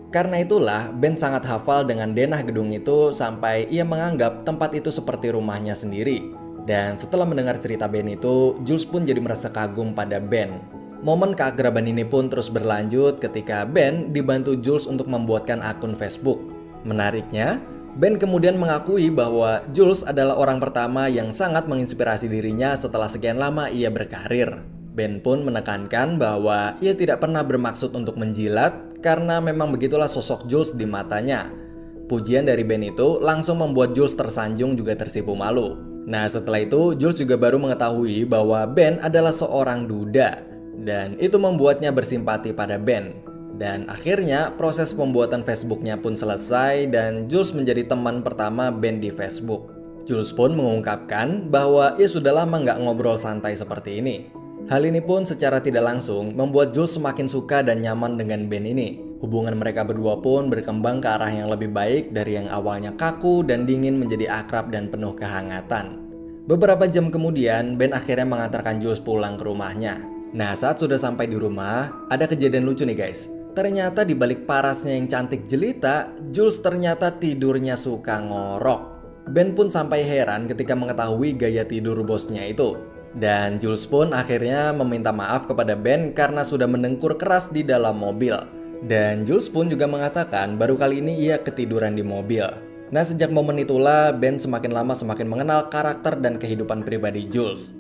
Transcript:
Karena itulah, Ben sangat hafal dengan denah gedung itu sampai ia menganggap tempat itu seperti rumahnya sendiri. Dan setelah mendengar cerita Ben itu, Jules pun jadi merasa kagum pada Ben. Momen keakraban ini pun terus berlanjut ketika Ben dibantu Jules untuk membuatkan akun Facebook. Menariknya, Ben kemudian mengakui bahwa Jules adalah orang pertama yang sangat menginspirasi dirinya setelah sekian lama ia berkarir. Ben pun menekankan bahwa ia tidak pernah bermaksud untuk menjilat karena memang begitulah sosok Jules di matanya. Pujian dari Ben itu langsung membuat Jules tersanjung juga tersipu malu. Nah, setelah itu Jules juga baru mengetahui bahwa Ben adalah seorang duda dan itu membuatnya bersimpati pada Ben. Dan akhirnya proses pembuatan Facebooknya pun selesai dan Jules menjadi teman pertama Ben di Facebook. Jules pun mengungkapkan bahwa ia sudah lama nggak ngobrol santai seperti ini. Hal ini pun secara tidak langsung membuat Jules semakin suka dan nyaman dengan Ben ini. Hubungan mereka berdua pun berkembang ke arah yang lebih baik dari yang awalnya kaku dan dingin menjadi akrab dan penuh kehangatan. Beberapa jam kemudian, Ben akhirnya mengantarkan Jules pulang ke rumahnya. Nah, saat sudah sampai di rumah, ada kejadian lucu nih guys. Ternyata di balik parasnya yang cantik jelita, Jules ternyata tidurnya suka ngorok. Ben pun sampai heran ketika mengetahui gaya tidur bosnya itu. Dan Jules pun akhirnya meminta maaf kepada Ben karena sudah mendengkur keras di dalam mobil. Dan Jules pun juga mengatakan baru kali ini ia ketiduran di mobil. Nah, sejak momen itulah Ben semakin lama semakin mengenal karakter dan kehidupan pribadi Jules.